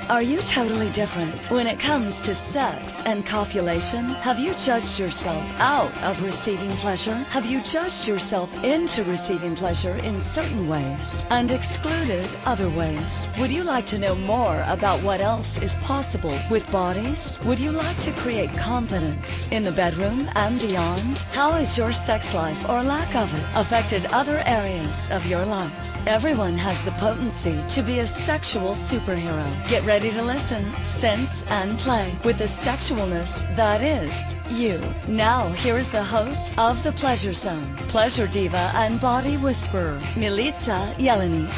Are you totally different when it comes to sex and copulation? Have you judged yourself out of receiving pleasure? Have you judged yourself into receiving pleasure in certain ways and excluded other ways? Would you like to know more about what else is possible with bodies? Would you like to create confidence in the bedroom and beyond? How has your sex life or lack of it affected other areas of your life? Everyone has the potency to be a sexual superhero. Get ready to listen, sense, and play with the sexualness that is you. Now, here's the host of The Pleasure Zone, pleasure diva and body whisperer, Milica Jelenic.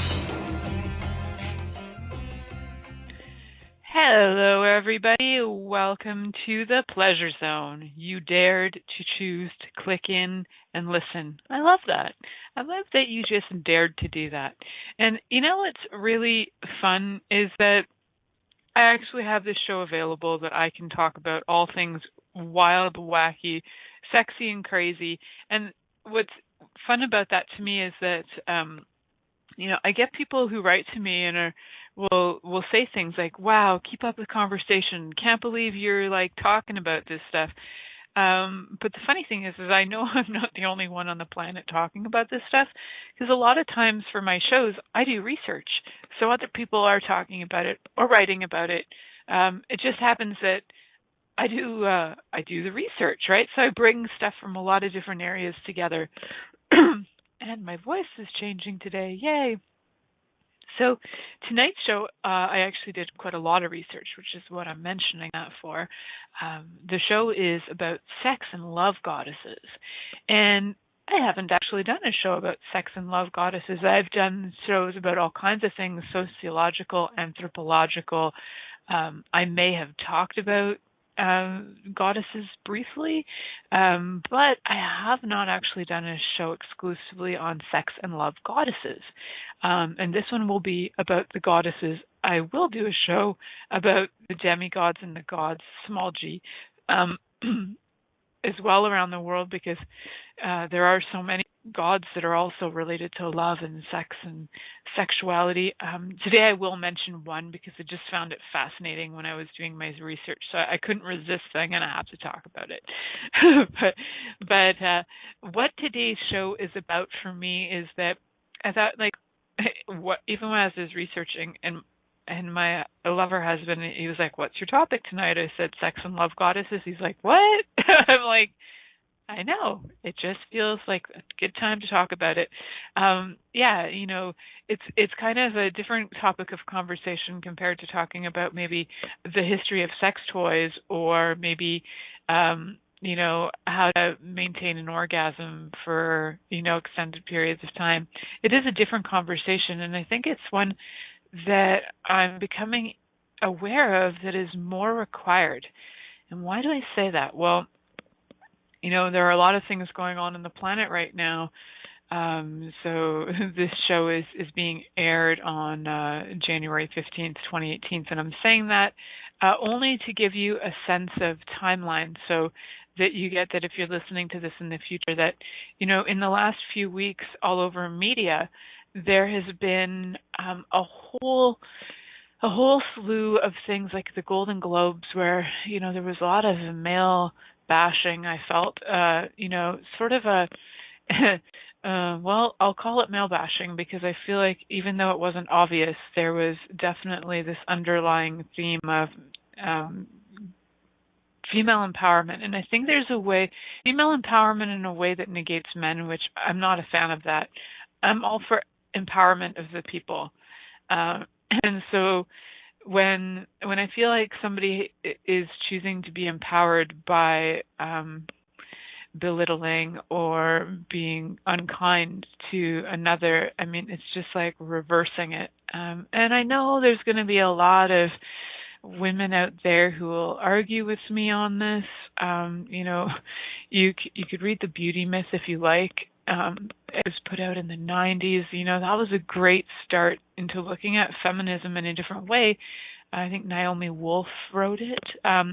Hello, everybody. Welcome to The Pleasure Zone. You dared to choose to click in and listen. I love that. I love that you just dared to do that. And you know what's really fun is that I actually have this show available that I can talk about all things wild, wacky, sexy, and crazy. And what's fun about that to me is that, I get people who write to me and will say things like, "Wow, keep up the conversation. Can't believe you're like talking about this stuff." But the funny thing is I know I'm not the only one on the planet talking about this stuff, because a lot of times for my shows, I do research. So other people are talking about it or writing about it. It just happens that I do the research, right? So I bring stuff from a lot of different areas together. And my voice is changing today. Yay. So tonight's show, I actually did quite a lot of research, which is what I'm mentioning that for. The show is about sex and love goddesses. And I haven't actually done a show about sex and love goddesses. I've done shows about all kinds of things, sociological, anthropological. I may have talked about goddesses briefly, but I have not actually done a show exclusively on sex and love goddesses. And this one will be about the goddesses. I will do a show about the demigods and the gods, small g, as well around the world, because there are so many gods that are also related to love and sex and sexuality. Today I will mention one because I just found it fascinating when I was doing my research, so I couldn't resist. So I'm going to have to talk about it. but what today's show is about for me is that I thought, even when I was researching, and my lover husband, he was like, "What's your topic tonight?" I said, "Sex and love goddesses." He's like, "What?" I'm like, I know. It just feels like a good time to talk about it. It's kind of a different topic of conversation compared to talking about maybe the history of sex toys or maybe, how to maintain an orgasm for, extended periods of time. It is a different conversation, and I think it's one that I'm becoming aware of that is more required. And why do I say that? Well, there are a lot of things going on the planet right now. So this show is being aired on January 15th, 2018. And I'm saying that only to give you a sense of timeline, so that you get that if you're listening to this in the future, that, in the last few weeks all over media, there has been a whole slew of things like the Golden Globes where, there was a lot of male bashing. I felt, sort of a, I'll call it male bashing, because I feel like even though it wasn't obvious, there was definitely this underlying theme of female empowerment. And I think there's a way, female empowerment in a way that negates men, which I'm not a fan of that. I'm all for empowerment of the people. And so when I feel like somebody is choosing to be empowered by belittling or being unkind to another, it's just like reversing it. And I know there's going to be a lot of women out there who will argue with me on this. You could read The Beauty Myth if you like. It was put out in the 90s. That was a great start into looking at feminism in a different way. I think Naomi Wolf wrote it.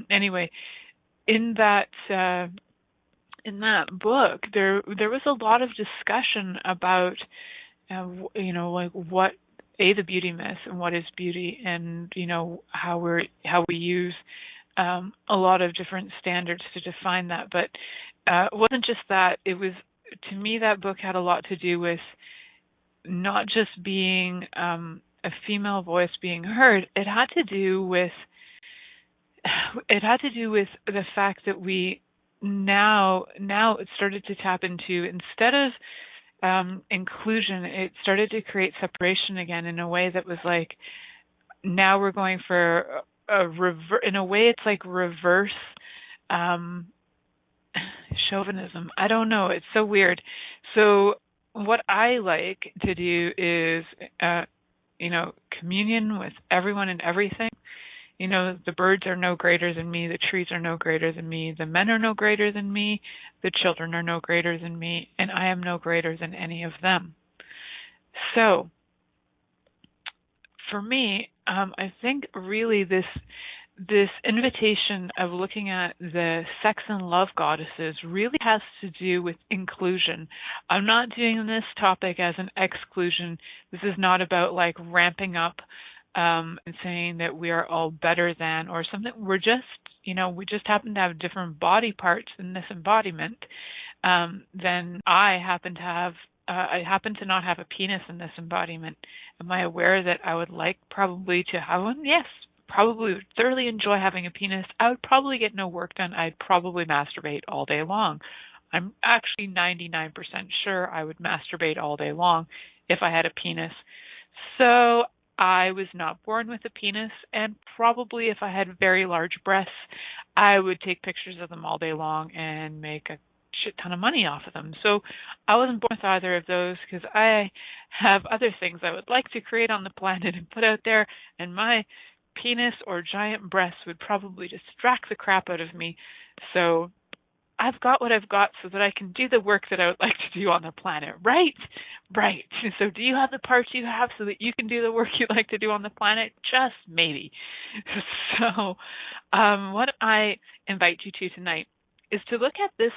Anyway, in that book, there was a lot of discussion about, what the beauty myth and what is beauty, and how we use a lot of different standards to define that. But it wasn't just that. It was, to me, that book had a lot to do with not just being a female voice being heard. It had to do with the fact that we now it started to tap into, instead of inclusion, it started to create separation again in a way that was like, now we're going for in a way it's like reverse chauvinism. I don't know, it's so weird. So what I like to do is communion with everyone and everything. The birds are no greater than me, the trees are no greater than me, the men are no greater than me, the children are no greater than me, and I am no greater than any of them. So, for me, I think really this invitation of looking at the sex and love goddesses really has to do with inclusion. I'm not doing this topic as an exclusion. This is not about like ramping up and saying that we are all better than or something. We're just, we just happen to have different body parts in this embodiment. Then I happen to not have a penis in this embodiment. Am I aware that I would like probably to have one? Yes, probably would thoroughly enjoy having a penis. I would probably get no work done. I'd probably masturbate all day long. I'm actually 99% sure I would masturbate all day long if I had a penis. So I was not born with a penis, and probably if I had very large breasts, I would take pictures of them all day long and make a shit ton of money off of them. So I wasn't born with either of those, because I have other things I would like to create on the planet and put out there, and my penis or giant breasts would probably distract the crap out of me. So I've got what I've got so that I can do the work that I would like to do on the planet, right? Right. So do you have the parts you have so that you can do the work you'd like to do on the planet? Just maybe. So what I invite you to tonight is to look at this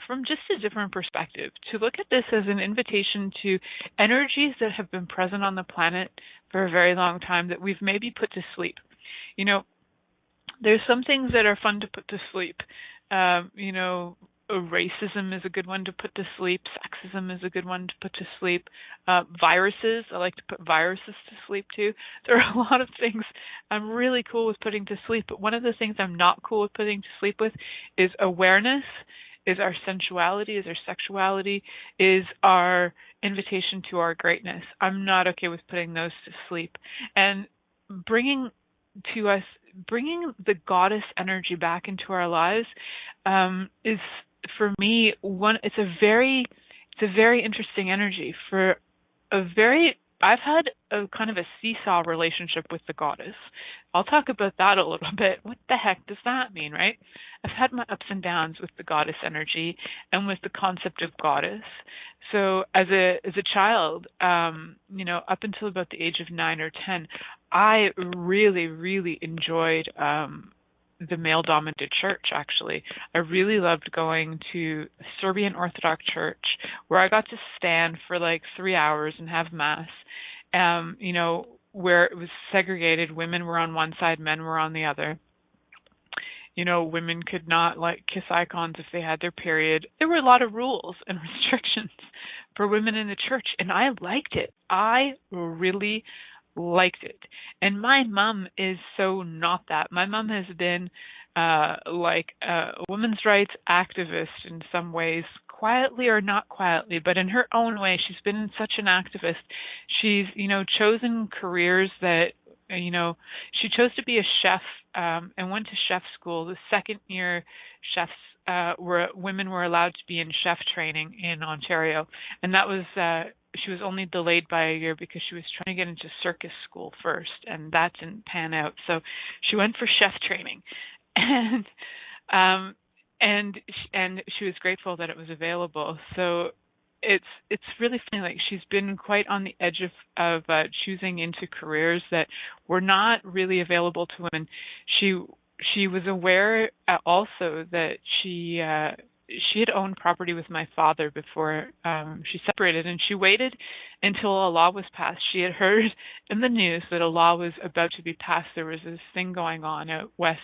from just a different perspective, to look at this as an invitation to energies that have been present on the planet for a very long time that we've maybe put to sleep. There's some things that are fun to put to sleep. Racism is a good one to put to sleep. Sexism is a good one to put to sleep. Viruses, I like to put viruses to sleep too. There are a lot of things I'm really cool with putting to sleep, but one of the things I'm not cool with putting to sleep with is awareness, is our sensuality, is our sexuality, is our invitation to our greatness. I'm not okay with putting those to sleep. And bringing the goddess energy back into our lives is, for me, it's a very interesting energy. I've had a kind of a seesaw relationship with the goddess. I'll talk about that a little bit. What the heck does that mean, right? I've had my ups and downs with the goddess energy and with the concept of goddess. So as a child, up until about the age of 9 or 10, I really, really enjoyed the male-dominated church, actually. I really loved going to Serbian Orthodox Church, where I got to stand for like 3 hours and have Mass, where it was segregated. Women were on one side, men were on the other. Women could not kiss icons if they had their period. There were a lot of rules and restrictions for women in the church, and I liked it. I really liked it. And my mom is so not that. My mom has been a women's rights activist in some ways, quietly or not quietly, but in her own way. She's been such an activist. She's, chosen careers that, she chose to be a chef and went to chef school. The second year chefs women were allowed to be in chef training in Ontario, and that was she was only delayed by a year because she was trying to get into circus school first, and that didn't pan out. So she went for chef training, and she was grateful that it was available. So it's really funny. Like, she's been quite on the edge of choosing into careers that were not really available to women. She was aware also that she she had owned property with my father before she separated, and she waited until a law was passed. She had heard in the news that a law was about to be passed. There was this thing going on out west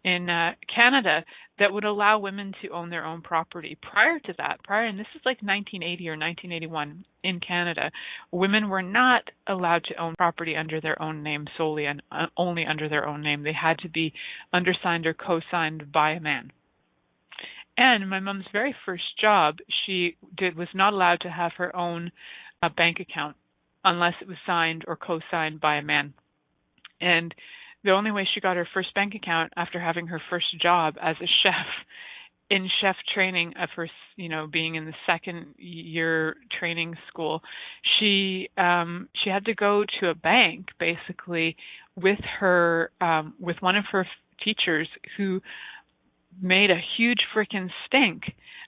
in Canada that would allow women to own their own property. Prior to that, and this is like 1980 or 1981 in Canada, women were not allowed to own property under their own name solely and only under their own name. They had to be undersigned or co-signed by a man. And my mom's very first job, was not allowed to have her own bank account unless it was signed or co-signed by a man. And the only way she got her first bank account after having her first job as a chef in chef training of her, being in the second year training school, she had to go to a bank basically with one of her teachers who made a huge freaking stink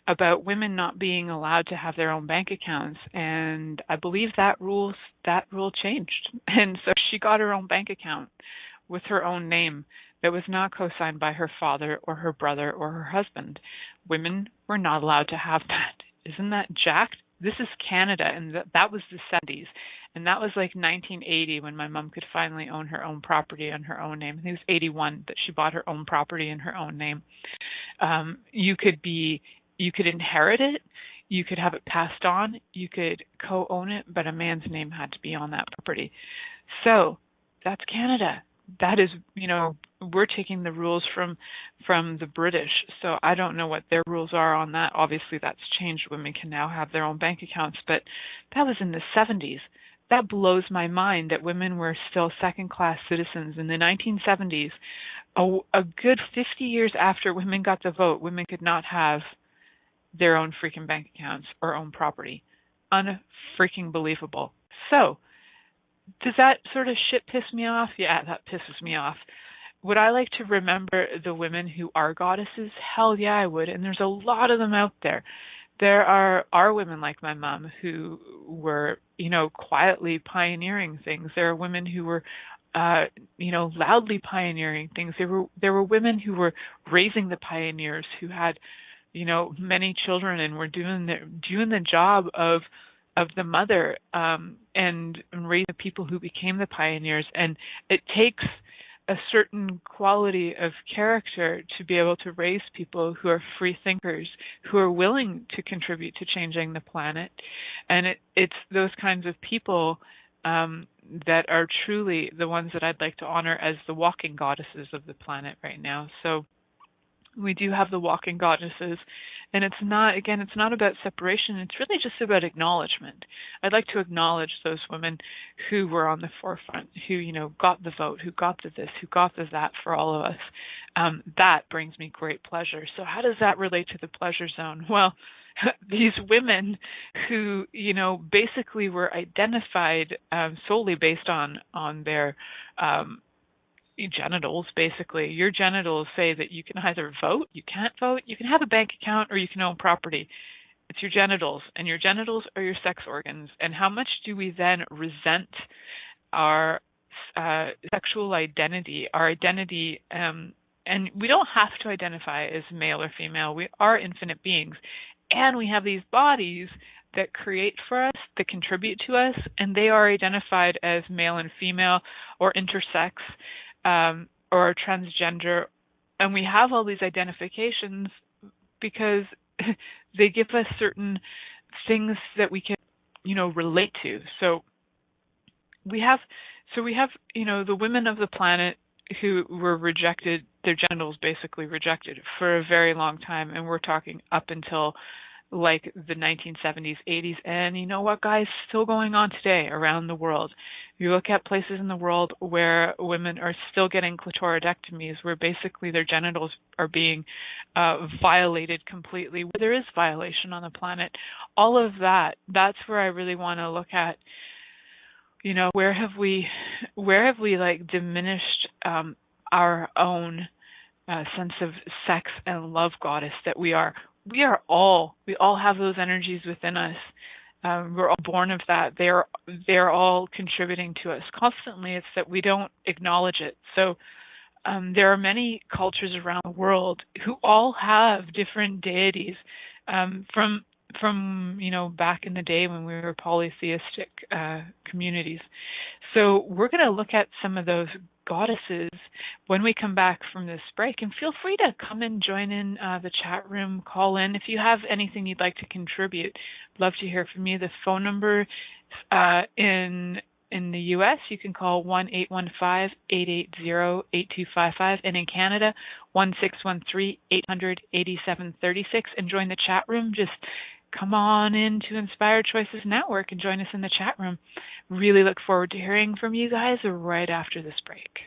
about women not being allowed to have their own bank accounts, and I believe that rule changed, and so she got her own bank account with her own name that was not co-signed by her father or her brother or her husband. Women were not allowed to have that. Isn't that jacked? This is Canada, and that was the 70s. And that was like 1980 when my mom could finally own her own property in her own name. I think it was 81 that she bought her own property in her own name. You could inherit it. You could have it passed on. You could co-own it, but a man's name had to be on that property. So that's Canada. That is, we're taking the rules from the British. So I don't know what their rules are on that. Obviously, that's changed. Women can now have their own bank accounts, but that was in the 70s. That blows my mind that women were still second-class citizens in the 1970s. A good 50 years after women got the vote, women could not have their own freaking bank accounts or own property. Unfreaking believable. So, does that sort of shit piss me off? Yeah, that pisses me off. Would I like to remember the women who are goddesses? Hell yeah, I would. And there's a lot of them out there. There are women like my mom who were, quietly pioneering things. There are women who were, loudly pioneering things. There were women who were raising the pioneers, who had, many children and were doing the job of the mother, and raising the people who became the pioneers. And it takes a certain quality of character to be able to raise people who are free thinkers, who are willing to contribute to changing the planet. And it's those kinds of people that are truly the ones that I'd like to honor as the walking goddesses of the planet right now. So we do have the walking goddesses, and it's not about separation. It's really just about acknowledgement. I'd like to acknowledge those women who were on the forefront, who, got the vote, who got the this, who got the that for all of us. That brings me great pleasure. So how does that relate to the pleasure zone? Well, these women who, basically were identified solely based on their genitals. Basically, your genitals say that you can either vote, you can't vote, you can have a bank account, or you can own property. It's your genitals, and your genitals are your sex organs. And how much do we then resent our sexual identity, and we don't have to identify as male or female. We are infinite beings, and we have these bodies that create for us, that contribute to us, and they are identified as male and female, or intersex, or transgender. And we have all these identifications because they give us certain things that we can, relate to. So we have, the women of the planet who were rejected, their genitals basically rejected for a very long time. And we're talking up until like the 1970s, 80s. And you know what, guys? Still going on today around the world. You look at places in the world where women are still getting clitoridectomies, where basically their genitals are being violated completely, where there is violation on the planet. All of that, that's where I really want to look at, where have we like diminished our own sense of sex and love goddess that we all have those energies within us. We're all born of that. They're all contributing to us constantly. It's that we don't acknowledge it. So there are many cultures around the world who all have different deities from back in the day when we were polytheistic communities. So we're going to look at some of those goddesses when we come back from this break. And feel free to come and join in the chat room, call in. If you have anything you'd like to contribute, love to hear from you. The phone number in the U.S., you can call 1-815-880-8255, and in Canada, 1-613-800-8736, and join the chat room. Just come on in to Inspired Choices Network and join us in the chat room. Really look forward to hearing from you guys right after this break.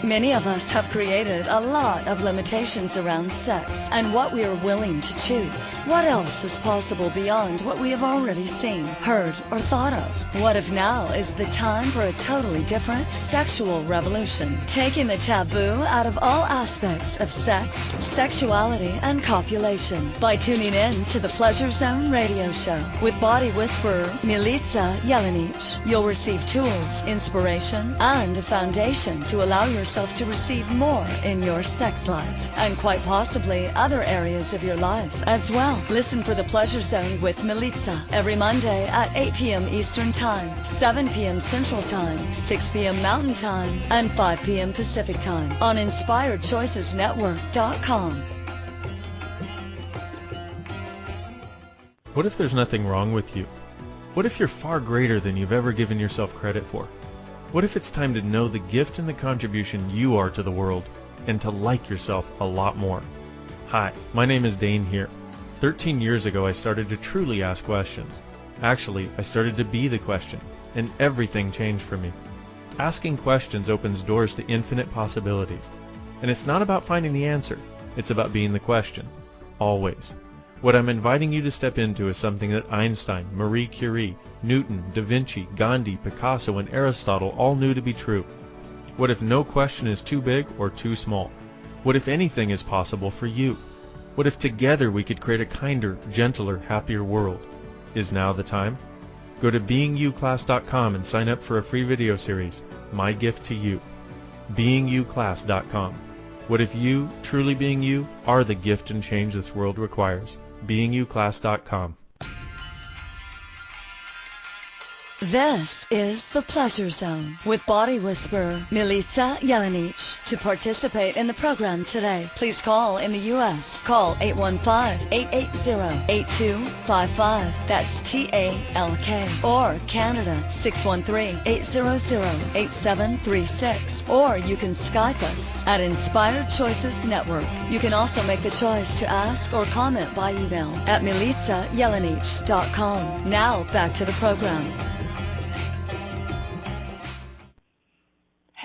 Many of us have created a lot of limitations around sex and what we are willing to choose. What else is possible beyond what we have already seen, heard, or thought of? What if now is the time for a totally different sexual revolution, taking the taboo out of all aspects of sex, sexuality, and copulation by tuning in to the Pleasure Zone radio show with body whisperer Milica Jelenic. You'll receive tools, inspiration, and a foundation to allow yourself to receive more in your sex life and quite possibly other areas of your life as well. Listen for the Pleasure Zone with Milica every Monday at 8 p.m. Eastern Time, 7 p.m. Central Time, 6 p.m. Mountain Time, and 5 p.m. Pacific Time on InspiredChoicesNetwork.com. What if there's nothing wrong with you? What if you're far greater than you've ever given yourself credit for? What if it's time to know the gift and the contribution you are to the world and to like yourself a lot more? Hi, my name is Dane here. 13 years ago, I started to truly ask questions. Actually, I started to be the question, and everything changed for me. Asking questions opens doors to infinite possibilities. And it's not about finding the answer. It's about being the question. Always. What I'm inviting you to step into is something that Einstein, Marie Curie, Newton, Da Vinci, Gandhi, Picasso, and Aristotle all knew to be true. What if no question is too big or too small? What if anything is possible for you? What if together we could create a kinder, gentler, happier world? Is now the time? Go to beingyouclass.com and sign up for a free video series, My Gift to You. beingyouclass.com. What if you, truly being you, are the gift and change this world requires? beingyouclass.com. This is the Pleasure Zone with body whisperer Milica Jelenic. To participate in the program today, please call in the U.S. Call 815-880-8255. That's TALK. Or Canada 613-800-8736. Or you can Skype us at Inspired Choices Network. You can also make the choice to ask or comment by email at milicajelenic.com. Now back to the program.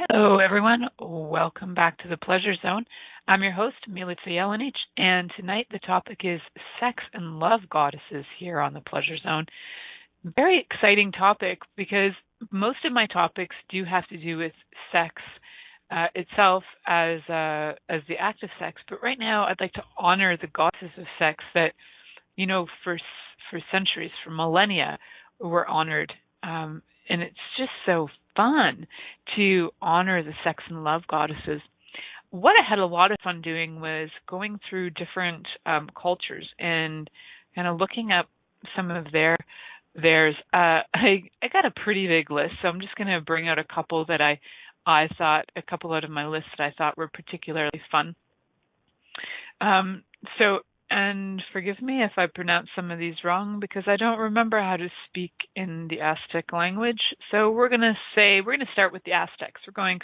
Hello, everyone. Welcome back to the Pleasure Zone. I'm your host, Milica Jelenic, and tonight the topic is sex and love goddesses here on the Pleasure Zone. Very exciting topic because most of my topics do have to do with sex itself as the act of sex, but right now I'd like to honor the goddesses of sex that, for centuries, for millennia, were honored, and it's just so fun to honor the sex and love goddesses. What I had a lot of fun doing was going through different cultures and kind of looking up some of theirs. I got a pretty big list, so I'm just going to bring out a couple that I thought, a couple out of my list that I thought were particularly fun. And forgive me if I pronounce some of these wrong because I don't remember how to speak in the Aztec language. So we're going to start with the Aztecs. We're going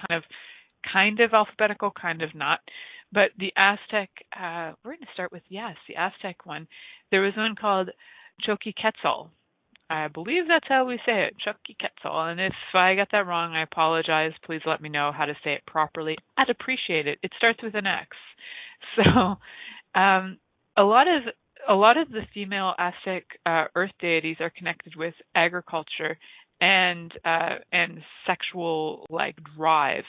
kind of alphabetical, kind of not. But the Aztec, we're going to start with, the Aztec one. There was one called Xochiquetzal. I believe that's how we say it, Xochiquetzal. And if I got that wrong, I apologize. Please let me know how to say it properly. I'd appreciate it. It starts with an X. So, a lot of the female Aztec earth deities are connected with agriculture and sexual drive.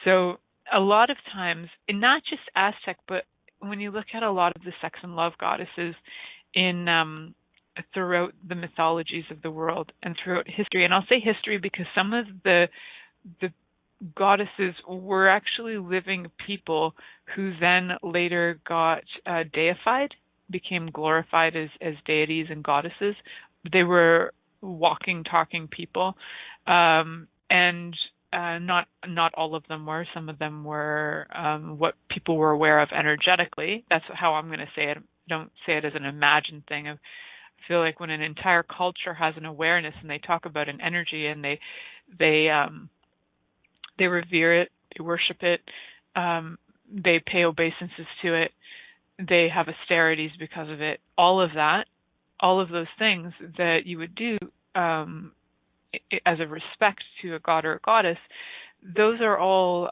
So a lot of times, and not just Aztec, but when you look at a lot of the sex and love goddesses in throughout the mythologies of the world and throughout history, and I'll say history because some of the goddesses were actually living people who then later got deified, became glorified as deities and goddesses. They were walking, talking people, and not all of them were. Some of them were what people were aware of energetically. That's how I'm going to say it. Don't say it as an imagined thing. I feel like when an entire culture has an awareness and they talk about an energy and they revere it, they worship it, they pay obeisances to it, they have austerities because of it. All of that, all of those things that you would do as a respect to a god or a goddess, those are all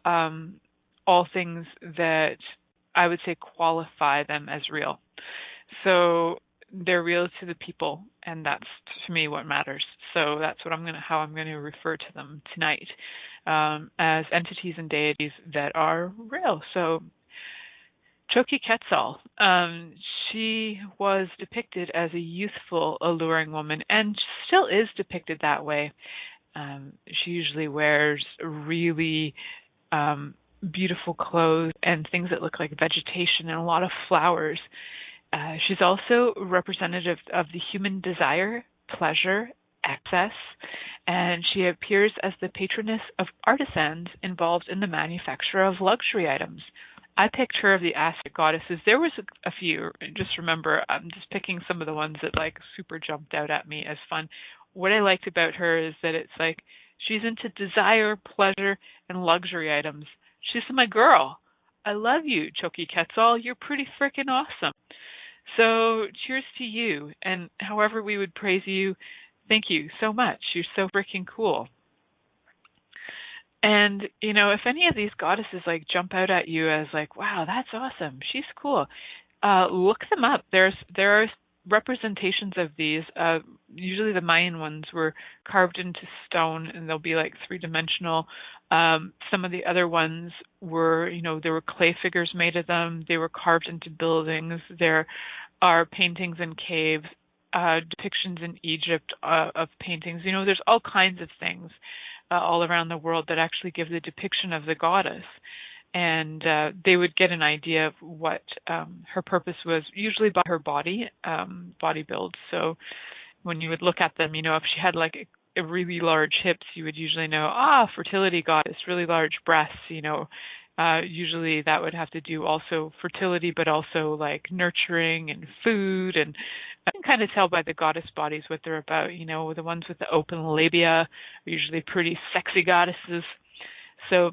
things that I would say qualify them as real. So they're real to the people, and that's to me what matters. So that's how I'm going to refer to them tonight, as entities and deities that are real. So Choki Quetzal, she was depicted as a youthful, alluring woman, and still is depicted that way. She usually wears really beautiful clothes and things that look like vegetation and a lot of flowers. She's also representative of the human desire, pleasure, excess, and she appears as the patroness of artisans involved in the manufacture of luxury items. I picked her of the Aztec goddesses. There was a few. Just remember, I'm just picking some of the ones that like super jumped out at me as fun. What I liked about her is that it's like she's into desire, pleasure, and luxury items. She's my girl. I love you, Choki Quetzal. You're pretty freaking awesome. So cheers to you. And however we would praise you, thank you so much. You're so freaking cool. And, if any of these goddesses like jump out at you as like, wow, that's awesome, she's cool, look them up. There are representations of these. Usually the Mayan ones were carved into stone and they'll be like three-dimensional. Some of the other ones were, there were clay figures made of them. They were carved into buildings. There are paintings in caves, depictions in Egypt of paintings. There's all kinds of things all around the world that actually give the depiction of the goddess. And they would get an idea of what her purpose was, usually by her body build. So when you would look at them, if she had like a really large hips, you would usually know, fertility goddess, really large breasts, usually that would have to do also fertility, but also like nurturing and food. And I can kind of tell by the goddess bodies what they're about. The ones with the open labia are usually pretty sexy goddesses. So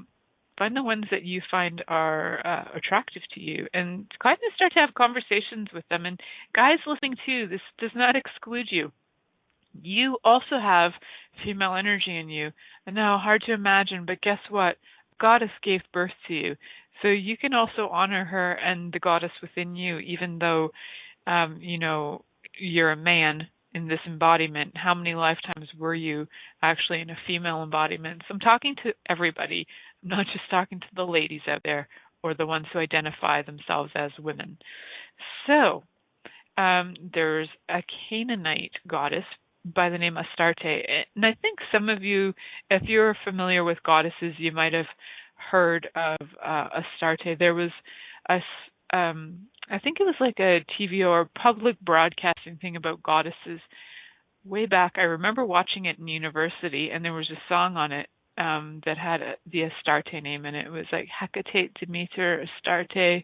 find the ones that you find are attractive to you and kind of start to have conversations with them. And guys listening too, this does not exclude you. You also have female energy in you. I know, hard to imagine, but guess what? Goddess gave birth to you. So you can also honor her and the goddess within you, even though, you're a man in this embodiment. How many lifetimes were you actually in a female embodiment? So I'm talking to everybody. I'm not just talking to the ladies out there or the ones who identify themselves as women. So there's a Canaanite goddess by the name Astarte. And I think some of you, if you're familiar with goddesses, you might have heard of Astarte. There was I think it was like a TV or public broadcasting thing about goddesses way back. I remember watching it in university, and there was a song on it that had the Astarte name, and it was like Hecate, Demeter, Astarte.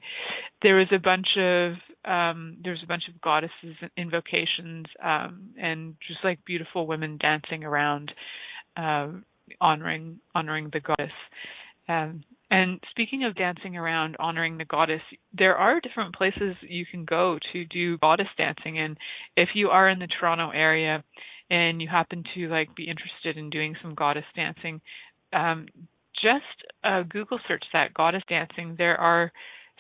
There was a bunch of goddesses, invocations, and just like beautiful women dancing around, honoring the goddess. And speaking of dancing around, honoring the goddess, there are different places you can go to do goddess dancing. And if you are in the Toronto area and you happen to like be interested in doing some goddess dancing, just Google search that, goddess dancing. There are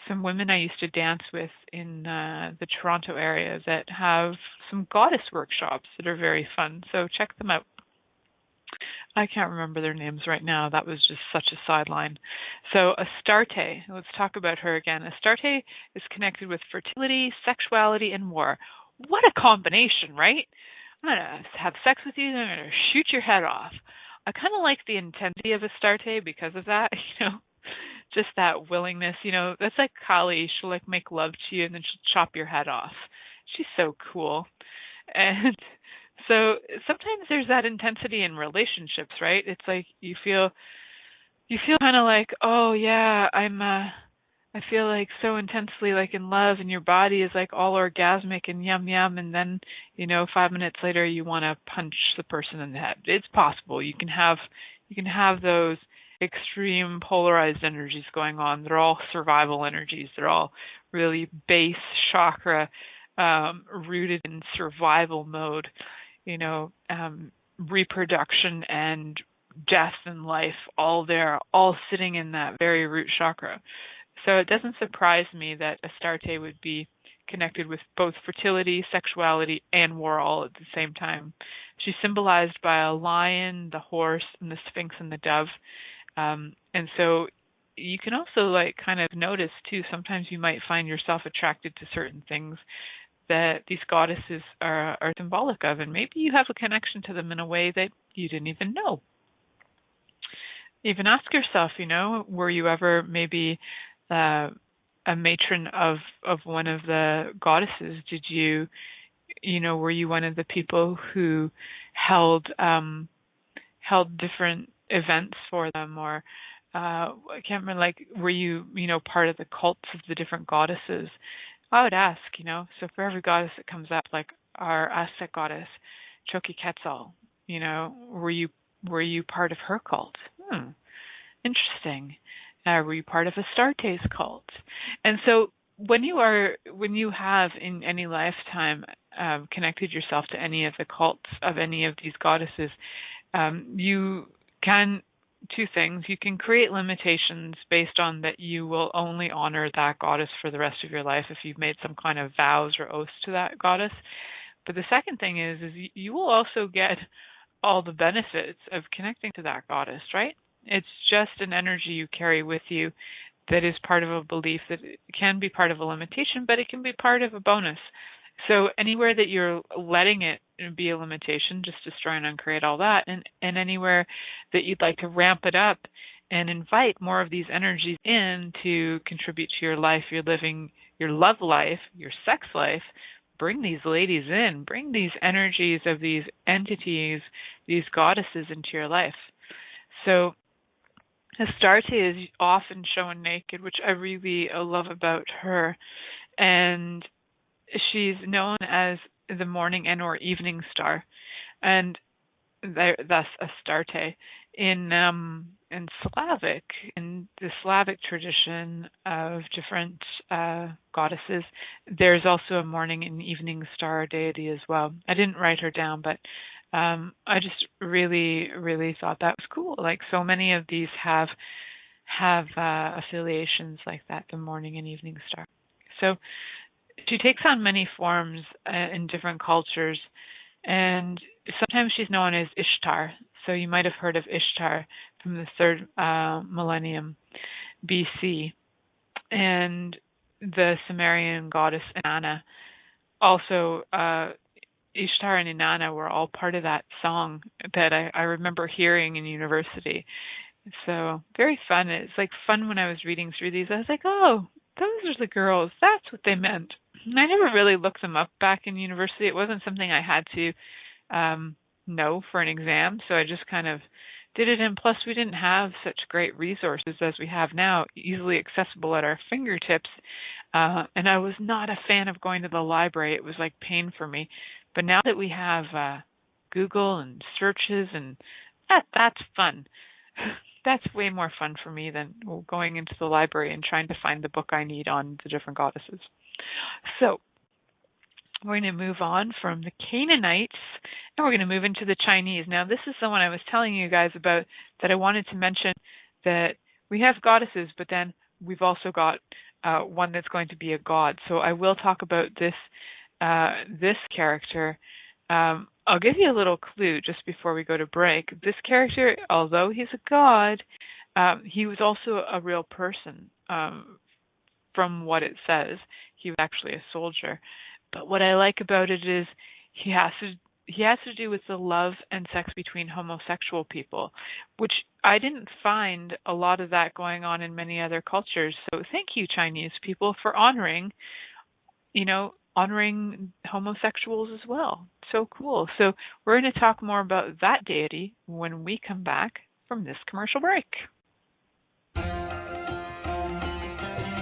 some women I used to dance with in the Toronto area that have some goddess workshops that are very fun. So check them out. I can't remember their names right now. That was just such a sideline. So Astarte, let's talk about her again. Astarte is connected with fertility, sexuality, and war. What a combination, right? I'm going to have sex with you, and I'm going to shoot your head off. I kind of like the intensity of Astarte because of that, just that willingness. That's like Kali. She'll like make love to you and then she'll chop your head off. She's so cool. And so sometimes there's that intensity in relationships, right? It's like you feel kind of like, oh yeah, I feel like so intensely like in love, and your body is like all orgasmic and yum yum, and then 5 minutes later you want to punch the person in the head. It's possible. You can have those extreme polarized energies going on. They're all survival energies. They're all really base chakra, rooted in survival mode. Reproduction and death and life, all there, all sitting in that very root chakra. So it doesn't surprise me that Astarte would be connected with both fertility, sexuality, and war all at the same time. She's symbolized by a lion, the horse, and the sphinx and the dove. And so you can also like kind of notice too, sometimes you might find yourself attracted to certain things that these goddesses are symbolic of, and maybe you have a connection to them in a way that you didn't even know. Even ask yourself, were you ever maybe a matron of one of the goddesses? Did you, were you one of the people who held different events for them, or I can't remember, like, were you, part of the cults of the different goddesses? I would ask, so for every goddess that comes up, like our Aztec goddess, Choki Quetzal, were you part of her cult? Interesting. Were you part of Astarte's cult? And so when you have in any lifetime connected yourself to any of the cults of any of these goddesses, you can, two things. You can create limitations based on that you will only honor that goddess for the rest of your life if you've made some kind of vows or oaths to that goddess. But the second thing is you will also get all the benefits of connecting to that goddess, right? It's just an energy you carry with you that is part of a belief that it can be part of a limitation, but it can be part of a bonus. So anywhere that you're letting it be a limitation, just destroy and uncreate all that, and anywhere that you'd like to ramp it up and invite more of these energies in to contribute to your life, your living, your love life, your sex life, bring these ladies in, bring these energies of these entities, these goddesses into your life. So Astarte is often shown naked, which I really love about her. And she's known as the morning and or evening star, and thus Astarte. In Slavic, in the Slavic tradition of different goddesses, there's also a morning and evening star deity as well. I didn't write her down, but I just really, really thought that was cool. Like so many of these have affiliations like that, the morning and evening star. So she takes on many forms in different cultures, and sometimes she's known as Ishtar. So you might have heard of Ishtar from the 3rd millennium BC, and the Sumerian goddess Inanna. Also, Ishtar and Inanna were all part of that song that I remember hearing in university. So very fun. It's like fun when I was reading through these. I was like, oh, those are the girls. That's what they meant. And I never really looked them up back in university. It wasn't something I had to know for an exam, so I just kind of did it. And plus, we didn't have such great resources as we have now, easily accessible at our fingertips. And I was not a fan of going to the library. It was like pain for me. But now that we have Google and searches, and that's fun. That's way more fun for me than going into the library and trying to find the book I need on the different goddesses. So we're going to move on from the Canaanites, and we're going to move into the Chinese. Now, this is the one I was telling you guys about that I wanted to mention, that we have goddesses, but then we've also got one that's going to be a god. So I will talk about this character. I'll give you a little clue just before we go to break. This character, although he's a god, he was also a real person. From what it says, he was actually a soldier. But what I like about it is he he has to do with the love and sex between homosexual people, which I didn't find a lot of that going on in many other cultures. So thank you, Chinese people, for honoring homosexuals as well. So cool. So we're going to talk more about that deity when we come back from this commercial break.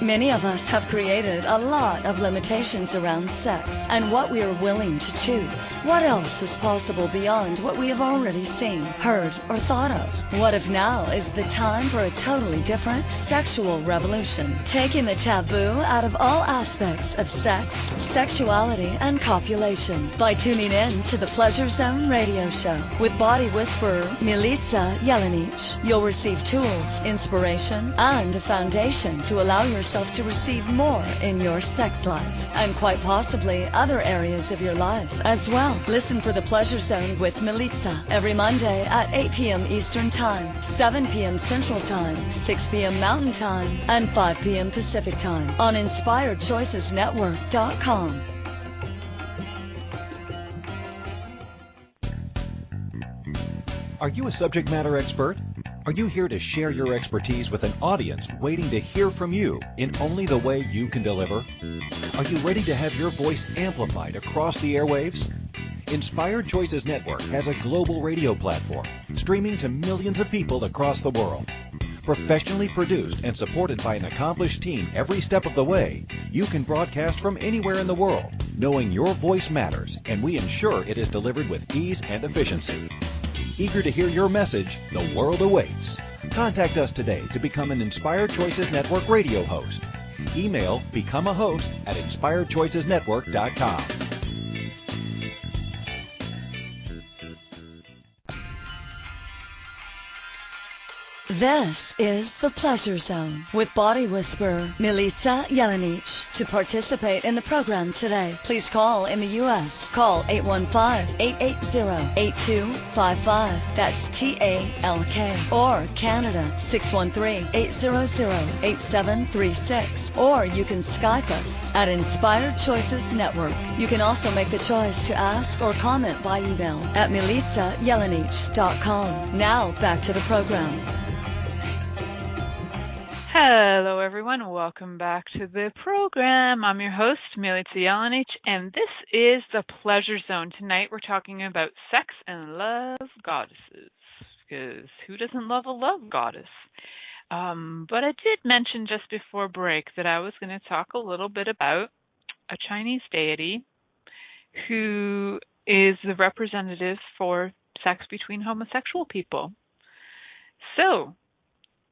Many of us have created a lot of limitations around sex and what we are willing to choose. What else is possible beyond what we have already seen, heard, or thought of? What if now is the time for a totally different sexual revolution, taking the taboo out of all aspects of sex, sexuality, and copulation by tuning in to the Pleasure Zone radio show with body whisperer Milica Jelenic. You'll receive tools, inspiration, and a foundation to allow yourself to receive more in your sex life and quite possibly other areas of your life as well. Listen for the Pleasure Zone with Milica every Monday at 8 p.m. Eastern Time, 7 p.m. Central Time, 6 p.m. Mountain Time, and 5 p.m. Pacific Time on InspiredChoicesNetwork.com. Are you a subject matter expert? Are you here to share your expertise with an audience waiting to hear from you in only the way you can deliver? Are you ready to have your voice amplified across the airwaves? Inspired Choices Network has a global radio platform streaming to millions of people across the world. Professionally produced and supported by an accomplished team every step of the way, you can broadcast from anywhere in the world, knowing your voice matters, and we ensure it is delivered with ease and efficiency. Eager to hear your message, the world awaits. Contact us today to become an Inspired Choices Network radio host. Email becomeahost@inspiredchoicesnetwork.com. This is the Pleasure Zone with body whisperer Milica Jelenic. To participate in the program today, please call in the U.S. Call 815-880-8255. That's TALK. Or Canada 613-800-8736. Or you can Skype us at Inspired Choices Network. You can also make the choice to ask or comment by email at milicajelenic.com. Now back to the program. Hello, everyone. Welcome back to the program. I'm your host, Milica Jelenic, and this is the Pleasure Zone. Tonight we're talking about sex and love goddesses, because who doesn't love a love goddess? But I did mention just before break that I was going to talk a little bit about a Chinese deity who is the representative for sex between homosexual people. So,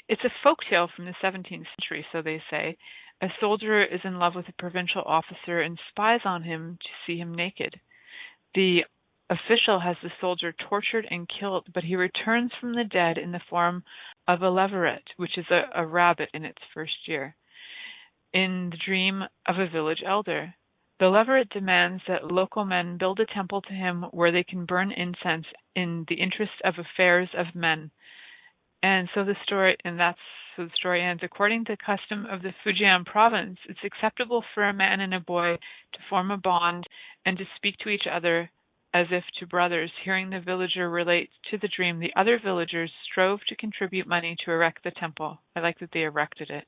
it's a folktale from the 17th century, so they say. A soldier is in love with a provincial officer and spies on him to see him naked. The official has the soldier tortured and killed, but he returns from the dead in the form of a leveret, which is a rabbit in its first year, in the dream of a village elder. The leveret demands that local men build a temple to him where they can burn incense in the interest of affairs of men. And so the story ends. According to the custom of the Fujian province, it's acceptable for a man and a boy to form a bond and to speak to each other as if to brothers. Hearing the villager relate to the dream, the other villagers strove to contribute money to erect the temple. I like that they erected it.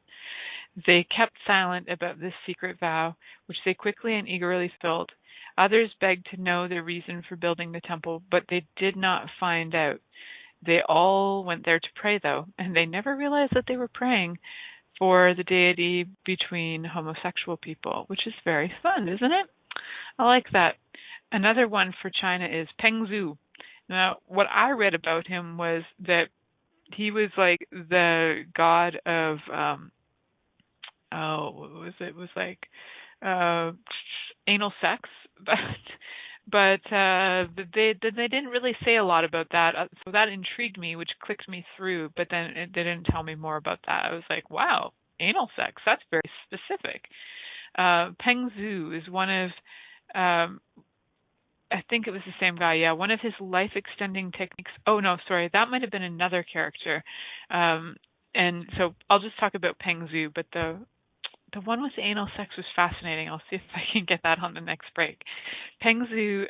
They kept silent about this secret vow, which they quickly and eagerly filled. Others begged to know the reason for building the temple, but they did not find out. They all went there to pray, though, and they never realized that they were praying for the deity between homosexual people, which is very fun, isn't it? I like that. Another one for China is Pengzu. Now, what I read about him was that he was like the god of, what was it? It was like anal sex, but they didn't really say a lot about that, so that intrigued me, which clicked me through, but then they didn't tell me more about that. I was like, wow, anal sex, that's very specific. Pengzu is one of, I think it was the same guy, yeah, one of his life-extending techniques. Oh, no, sorry, that might have been another character. And so I'll just talk about Pengzu, but the one with the anal sex was fascinating. I'll see if I can get that on the next break. Peng Zhu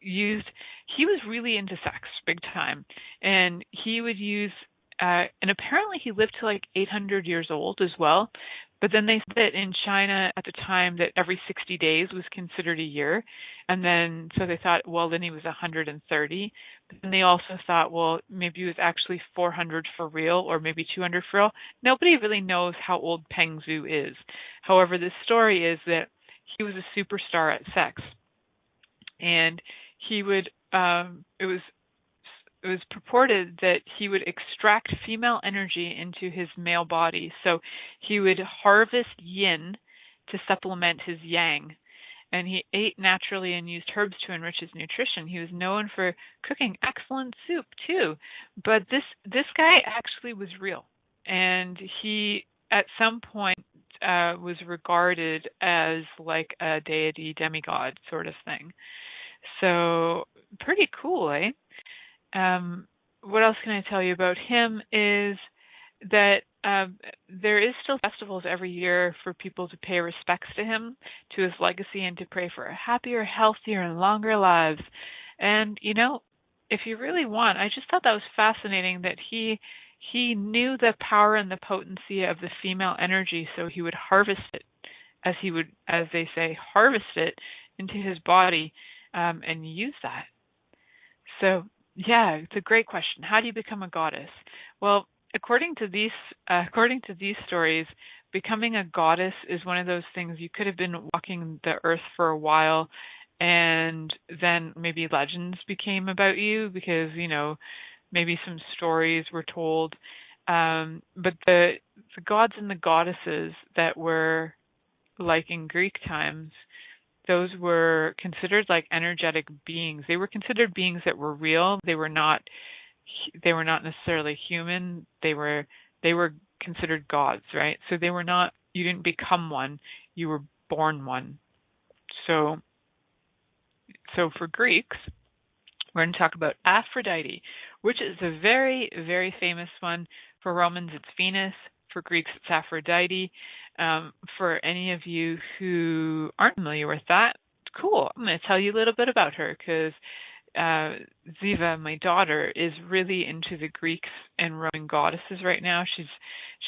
he was really into sex big time, and he would use, and apparently he lived to like 800 years old as well. But then they said that in China at the time that every 60 days was considered a year. And then, so they thought, well, then he was 130. But then they also thought, well, maybe he was actually 400 for real, or maybe 200 for real. Nobody really knows how old Peng Zhu is. However, the story is that he was a superstar at sex. And he would, it was purported that he would extract female energy into his male body. So he would harvest yin to supplement his yang. And he ate naturally and used herbs to enrich his nutrition. He was known for cooking excellent soup too. But this guy actually was real. And he, at some point, was regarded as like a deity, demigod sort of thing. So pretty cool, eh? What else can I tell you about him is that there is still festivals every year for people to pay respects to him, to his legacy, and to pray for happier, healthier, and longer lives. And, you know, if you really want, I just thought that was fascinating that he knew the power and the potency of the female energy, so he would harvest it, as they say, harvest it into his body and use that. So, yeah, it's a great question. How do you become a goddess? Well, according to these stories, becoming a goddess is one of those things. You could have been walking the earth for a while, and then maybe legends became about you because, you know, maybe some stories were told. But the gods and the goddesses that were like in Greek times, those were considered like energetic beings. They were considered beings that were real. They were not necessarily human. They were considered gods, right? So they were not, you didn't become one, you were born one. So for Greeks, we're going to talk about Aphrodite, which is a very, very famous one. For Romans, it's Venus. For Greeks, it's Aphrodite. For any of you who aren't familiar with that, cool. I'm going to tell you a little bit about her because Ziva, my daughter, is really into the Greeks and Roman goddesses right now.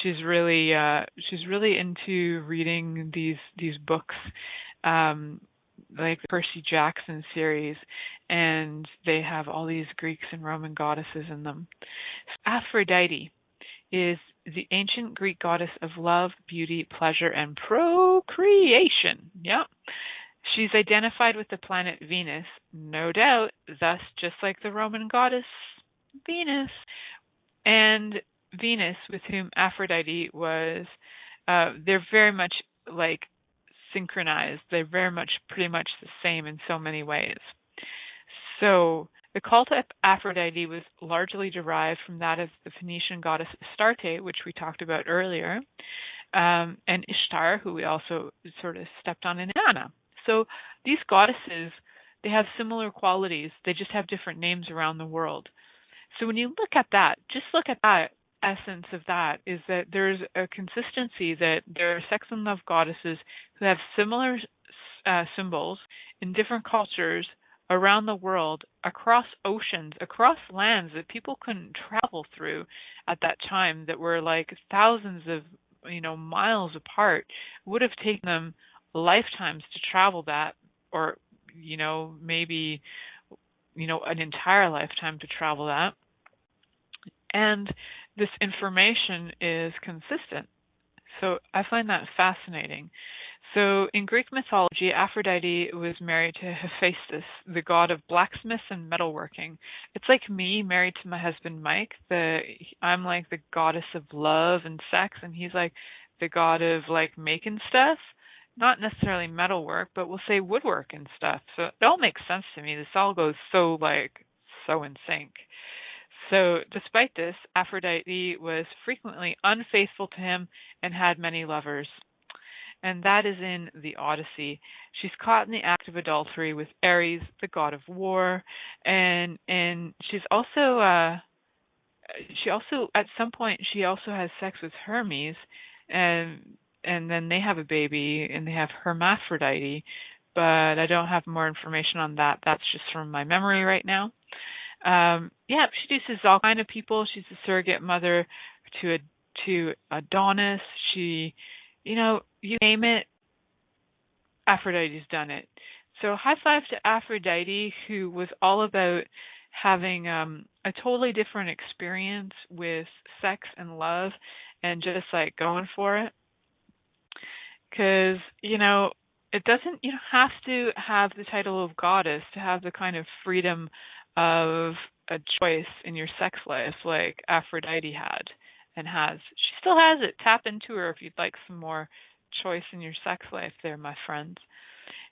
She's really into reading these books, like the Percy Jackson series, and they have all these Greeks and Roman goddesses in them. Aphrodite is the ancient Greek goddess of love, beauty, pleasure, and procreation. Yep. She's identified with the planet Venus, no doubt, thus just like the Roman goddess Venus. And Venus, with whom Aphrodite was, they're very much like synchronized. They're pretty much the same in so many ways. So the cult of Aphrodite was largely derived from that of the Phoenician goddess Astarte, which we talked about earlier, and Ishtar, who we also sort of stepped on in Anna. So these goddesses, they have similar qualities. They just have different names around the world. So when you look at that, just look at that essence of that, is that there's a consistency that there are sex and love goddesses who have similar symbols in different cultures around the world, across oceans, across lands that people couldn't travel through at that time, that were like thousands of miles apart. It would have taken them lifetimes to travel that, or maybe an entire lifetime to travel that. And this information is consistent. So I find that fascinating. So in Greek mythology, Aphrodite was married to Hephaestus, the god of blacksmiths and metalworking. It's like me married to my husband Mike. I'm like the goddess of love and sex, and he's like the god of like making stuff. Not necessarily metalwork, but we'll say woodwork and stuff. So it all makes sense to me. This all goes so in sync. So despite this, Aphrodite was frequently unfaithful to him and had many lovers. And that is in the Odyssey. She's caught in the act of adultery with Ares, the god of war, and she's also at some point she also has sex with Hermes, and and then they have a baby, and they have hermaphrodite, but I don't have more information on that. That's just from my memory right now. She seduces all kind of people. She's a surrogate mother to Adonis. She, you name it, Aphrodite's done it. So high five to Aphrodite, who was all about having a totally different experience with sex and love, and just like going for it. Because, it doesn't, you don't have to have the title of goddess to have the kind of freedom of a choice in your sex life like Aphrodite had and has. She still has it. Tap into her if you'd like some more choice in your sex life there, my friends.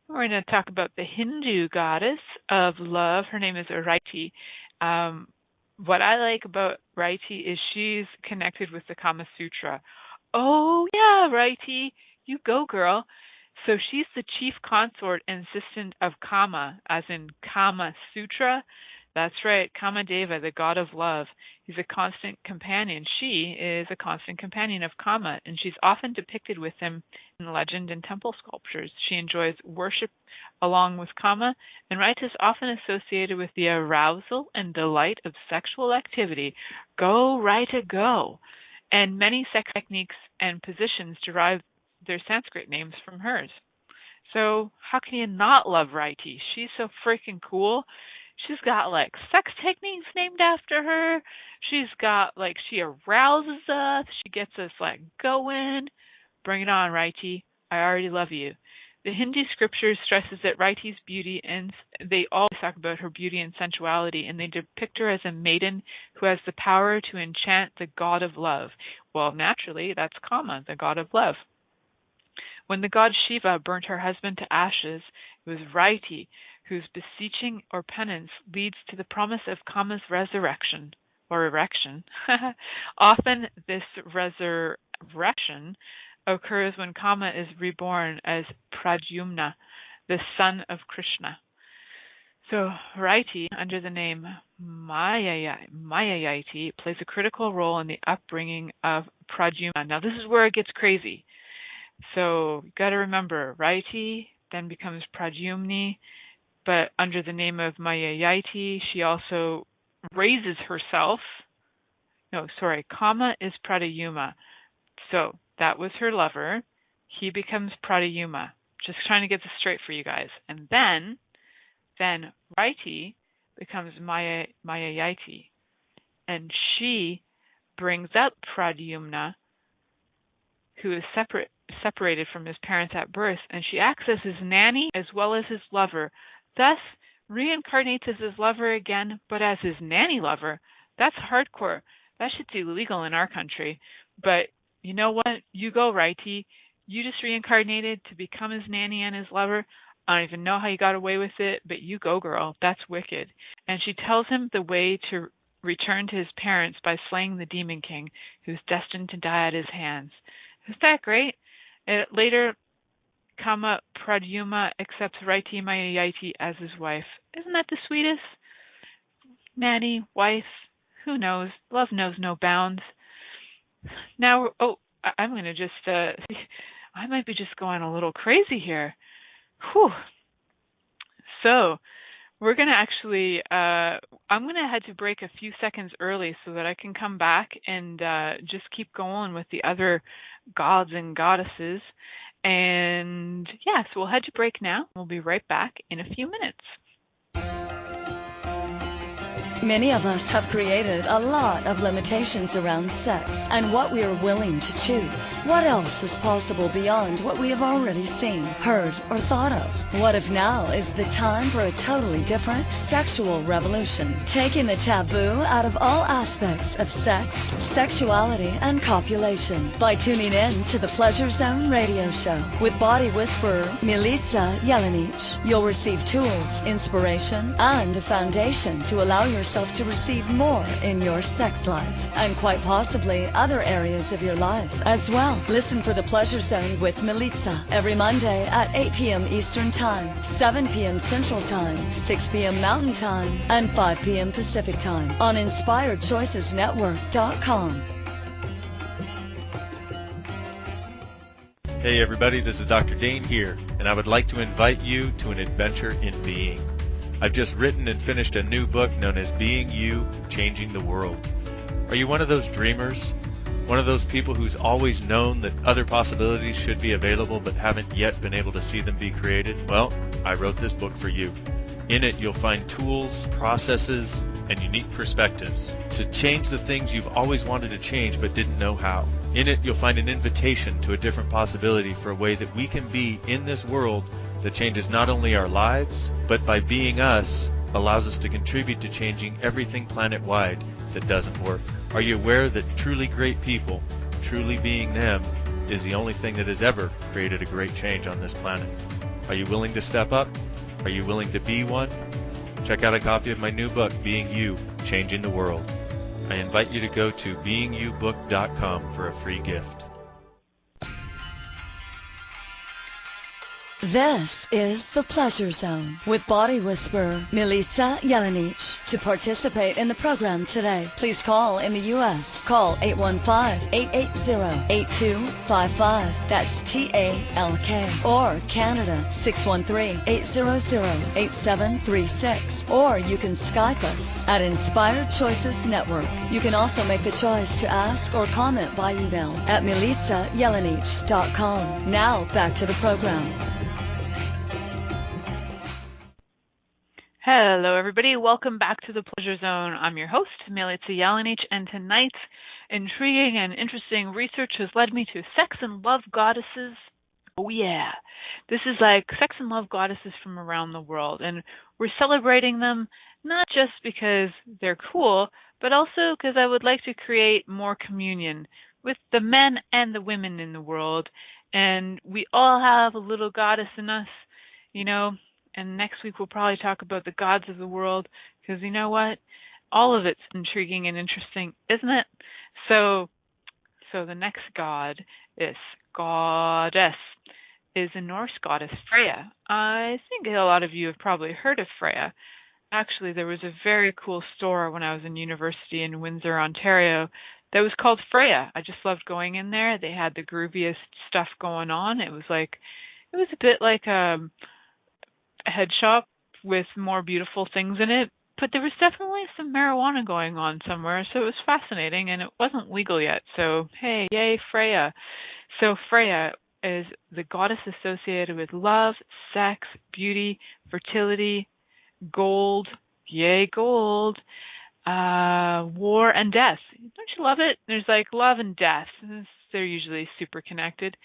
We're going to talk about the Hindu goddess of love. Her name is Rati. What I like about Rati is she's connected with the Kama Sutra. Oh, yeah, Rati, you go, girl. So she's the chief consort and assistant of Kama, as in Kama Sutra. That's right, Kamadeva, the god of love. He's a constant companion. She is a constant companion of Kama, and she's often depicted with him in legend and temple sculptures. She enjoys worship along with Kama, and Rita is often associated with the arousal and delight of sexual activity. Go, Rita, go! And many sex techniques and positions derive their Sanskrit names from hers. So how can you not love Riti? She's so freaking cool. She's got like sex techniques named after her. She's got like, she arouses us. She gets us like going. Bring it on, Riti. I already love you. The Hindu scriptures stresses that Riti's beauty, and they always talk about her beauty and sensuality, and they depict her as a maiden who has the power to enchant the god of love. Well, naturally, that's Kama, the god of love. When the god Shiva burnt her husband to ashes, it was Riti whose beseeching or penance leads to the promise of Kama's resurrection, or erection. Often this resurrection occurs when Kama is reborn as Pradyumna, the son of Krishna. So Riti, under the name Mayayati, plays a critical role in the upbringing of Pradyumna. Now this is where it gets crazy. So you got to remember, Riti then becomes Pradyumni, but under the name of Mayayati, she also raises herself. Kama is Pradyumna. So that was her lover. He becomes Pradyumna. Just trying to get this straight for you guys. And then Riti becomes Mayayati. And she brings up Pradyumna, who is separated from his parents at birth, and she acts as his nanny as well as his lover, thus reincarnates as his lover again, but as his nanny lover. That's hardcore. That shit's illegal in our country. But you know what? You go, Riti. You just reincarnated to become his nanny and his lover. I don't even know how you got away with it, but you go, girl. That's wicked. And she tells him the way to return to his parents by slaying the Demon King, who's destined to die at his hands. Isn't that great? Later, Kama Pradyumna accepts Riti Mayayati as his wife. Isn't that the sweetest? Nanny, wife, who knows? Love knows no bounds. Now, I'm going to just, I might be just going a little crazy here. Whew. So, we're going to actually, I'm going to head to break a few seconds early so that I can come back and just keep going with the other gods and goddesses. And yeah, so we'll head to break now. We'll be right back in a few minutes. Many of us have created a lot of limitations around sex and what we are willing to choose. What else is possible beyond what we have already seen, heard, or thought of? What if now is the time for a totally different sexual revolution, taking the taboo out of all aspects of sex, sexuality, and copulation by tuning in to the Pleasure Zone radio show with body whisperer Milica Jelenic. You'll receive tools, inspiration, and a foundation to allow yourself to receive more in your sex life and quite possibly other areas of your life as well. Listen for the Pleasure Zone with Milica every Monday at 8 p.m. Eastern Time, 7 p.m. Central Time, 6 p.m. Mountain Time, and 5 p.m. Pacific Time on InspiredChoicesNetwork.com. Hey everybody, this is Dr. Dane here, and I would like to invite you to an adventure in being. I've just written and finished a new book known as Being You, Changing the World. Are you one of those dreamers? One of those people who's always known that other possibilities should be available but haven't yet been able to see them be created? Well, I wrote this book for you. In it, you'll find tools, processes, and unique perspectives to change the things you've always wanted to change but didn't know how. In it, you'll find an invitation to a different possibility for a way that we can be in this world that changes not only our lives, but by being us, allows us to contribute to changing everything planet-wide that doesn't work. Are you aware that truly great people, truly being them, is the only thing that has ever created a great change on this planet? Are you willing to step up? Are you willing to be one? Check out a copy of my new book, Being You, Changing the World. I invite you to go to beingyoubook.com for a free gift. This is The Pleasure Zone with body whisperer Milica Jelenic. To participate in the program today, please call in the U.S. Call 815-880-8255. That's TALK. Or Canada, 613-800-8736. Or you can Skype us at Inspired Choices Network. You can also make the choice to ask or comment by email at milicajelenic.com. Now back to the program. Hello, everybody. Welcome back to the Pleasure Zone. I'm your host, Milica Jelenic, and tonight's intriguing and interesting research has led me to sex and love goddesses. Oh, yeah. This is like sex and love goddesses from around the world, and we're celebrating them not just because they're cool, but also because I would like to create more communion with the men and the women in the world, and we all have a little goddess in us, you know. And next week we'll probably talk about the gods of the world, because you know what? All of it's intriguing and interesting, isn't it? So the next goddess is a Norse goddess, Freya. I think a lot of you have probably heard of Freya. Actually, there was a very cool store when I was in university in Windsor, Ontario, that was called Freya. I just loved going in there. They had the grooviest stuff going on. It was a bit like a head shop with more beautiful things in it, but there was definitely some marijuana going on somewhere, so it was fascinating, and it wasn't legal yet, so hey, yay, Freya. So Freya is the goddess associated with love, sex, beauty, fertility, gold, yay, gold, war, and death. Don't you love it? There's like love and death. They're usually super connected.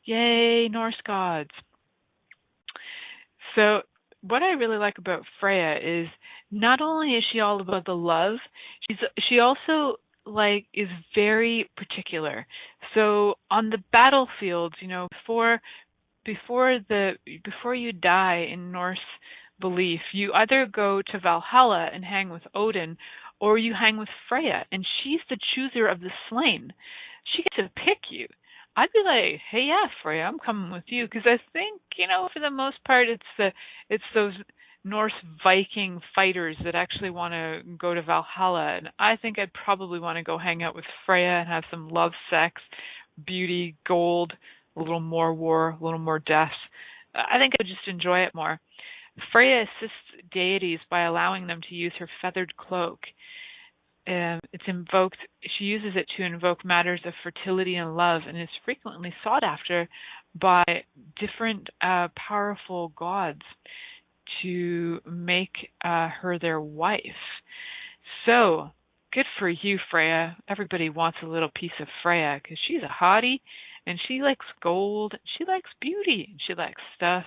Yay, Norse gods. So what I really like about Freya is not only is she all about the love, she also is very particular. So on the battlefields, you know, before you die in Norse belief, you either go to Valhalla and hang with Odin, or you hang with Freya, and she's the chooser of the slain. She gets to pick you. I'd be like, hey, yeah, Freya, I'm coming with you, because I think, you know, for the most part, it's those Norse Viking fighters that actually want to go to Valhalla, and I think I'd probably want to go hang out with Freya and have some love, sex, beauty, gold, a little more war, a little more death. I think I'd just enjoy it more. Freya assists deities by allowing them to use her feathered cloak. She uses it to invoke matters of fertility and love, and is frequently sought after by different powerful gods to make her their wife. So, good for you, Freya. Everybody wants a little piece of Freya, because she's a hottie, and she likes gold, she likes beauty, and she likes stuff.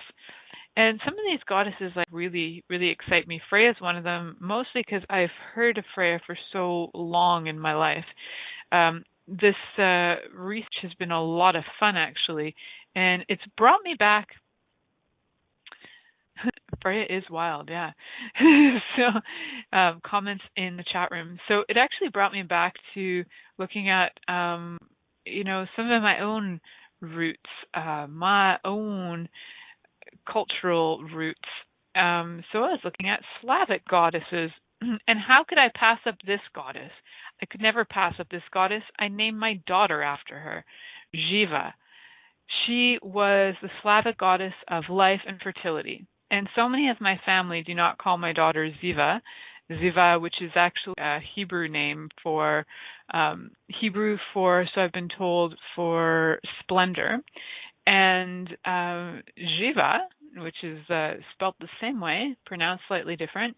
And some of these goddesses really, really excite me. Freya's one of them, mostly because I've heard of Freya for so long in my life. This research has been a lot of fun, actually, and it's brought me back. Freya is wild, yeah. So, comments in the chat room. So it actually brought me back to looking at, some of my own roots, my own cultural roots. So I was looking at Slavic goddesses, and how could I pass up this goddess? I could never pass up this goddess. I named my daughter after her, Jiva. She was the Slavic goddess of life and fertility. And so many of my family do not call my daughter Ziva. Ziva, which is actually a Hebrew name for, so I've been told, for splendor. And Jiva, which is spelt the same way, pronounced slightly different,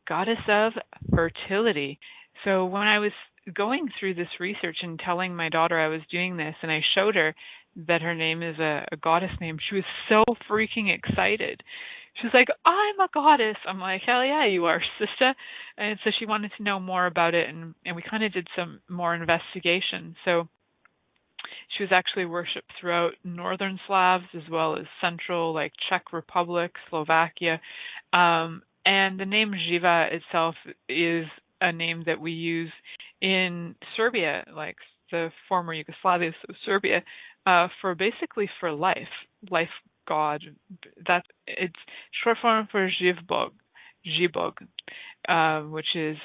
goddess of fertility. So when I was going through this research and telling my daughter I was doing this, and I showed her that her name is a goddess name, she was so freaking excited. She's like, I'm a goddess. I'm like, hell yeah, you are, sister. And so she wanted to know more about it, and we kind of did some more investigation. So she was actually worshipped throughout northern Slavs as well as central, like Czech Republic, Slovakia. And the name Jiva itself is a name that we use in Serbia, like the former Yugoslavia, so Serbia, for life god. That it's short form for Žibog, which is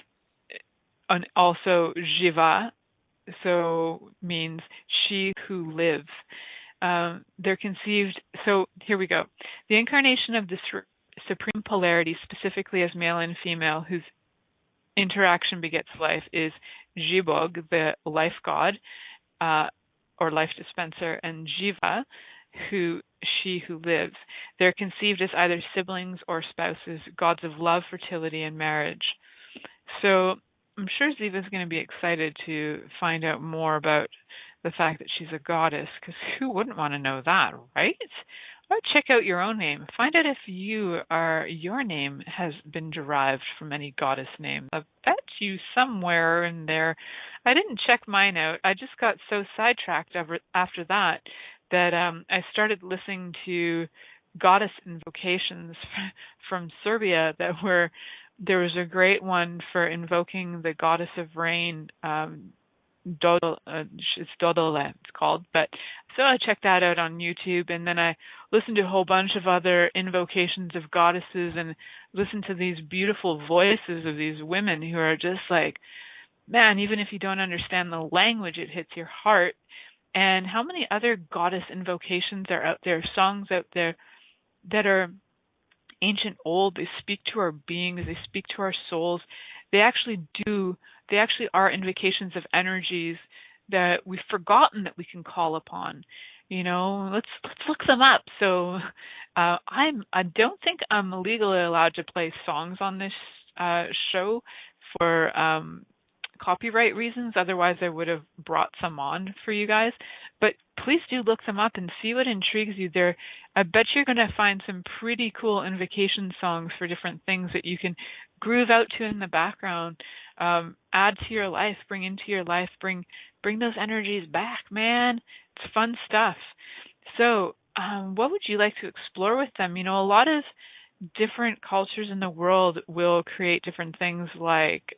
also Jiva, so means she who lives. They're conceived. So here we go. The incarnation of the supreme polarity, specifically as male and female, whose interaction begets life, is Žibog, the life god, or life dispenser, and Jiva, she who lives. They're conceived as either siblings or spouses, gods of love, fertility, and marriage. So I'm sure Ziva's going to be excited to find out more about the fact that she's a goddess, because who wouldn't want to know that, right? Or check out your own name. Find out if your name has been derived from any goddess name. I bet you somewhere in there. I didn't check mine out. I just got so sidetracked after that I started listening to goddess invocations from Serbia there was a great one for invoking the goddess of rain, it's Dodole, it's called. But so I checked that out on YouTube, and then I listened to a whole bunch of other invocations of goddesses and listened to these beautiful voices of these women who are just like, man, even if you don't understand the language, it hits your heart. And how many other goddess invocations are out there, songs out there that are ancient old. They speak to our beings, they speak to our souls. They actually are invocations of energies that we've forgotten that we can call upon. Let's look them up. So I don't think I'm legally allowed to play songs on this show for copyright reasons. Otherwise I would have brought some on for you guys. But please do look them up and see what intrigues you there. I bet you're going to find some pretty cool invocation songs for different things that you can groove out to in the background, add to your life, bring into your life, bring those energies back, man. It's fun stuff. So what would you like to explore with them? A lot of different cultures in the world will create different things like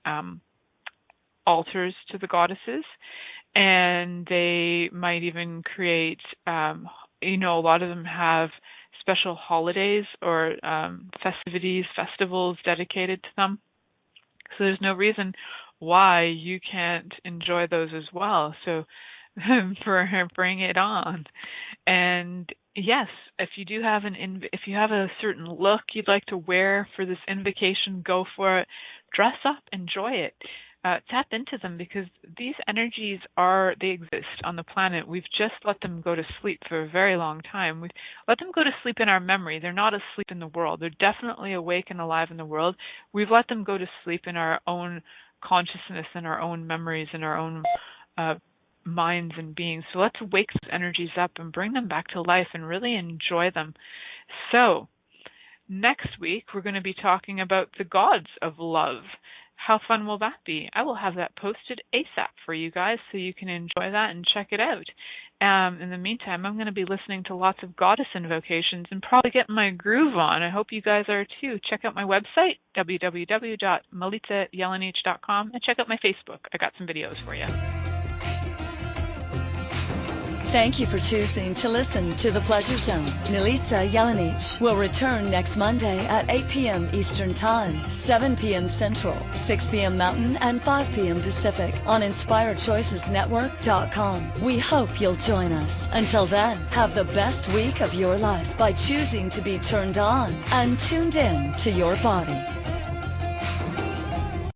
altars to the goddesses, and they might even create, a lot of them have special holidays or festivals dedicated to them. So there's no reason why you can't enjoy those as well. So bring it on. And yes, if you do have if you have a certain look you'd like to wear for this invocation, go for it. Dress up, enjoy it. Tap into them, because these energies they exist on the planet. We've just let them go to sleep for a very long time. We've let them go to sleep in our memory. They're not asleep in the world. They're definitely awake and alive in the world. We've let them go to sleep in our own consciousness and our own memories and our own minds and beings. So let's wake those energies up and bring them back to life and really enjoy them. So next week we're going to be talking about the gods of love. How fun will that be? I will have that posted ASAP for you guys so you can enjoy that and check it out. In the meantime, I'm going to be listening to lots of goddess invocations and probably getting my groove on. I hope you guys are too. Check out my website, www.milicajelenic.com, and check out my Facebook. I got some videos for you. Thank you for choosing to listen to The Pleasure Zone. Milica Jelenic will return next Monday at 8 p.m. Eastern Time, 7 p.m. Central, 6 p.m. Mountain, and 5 p.m. Pacific on InspiredChoicesNetwork.com. We hope you'll join us. Until then, have the best week of your life by choosing to be turned on and tuned in to your body.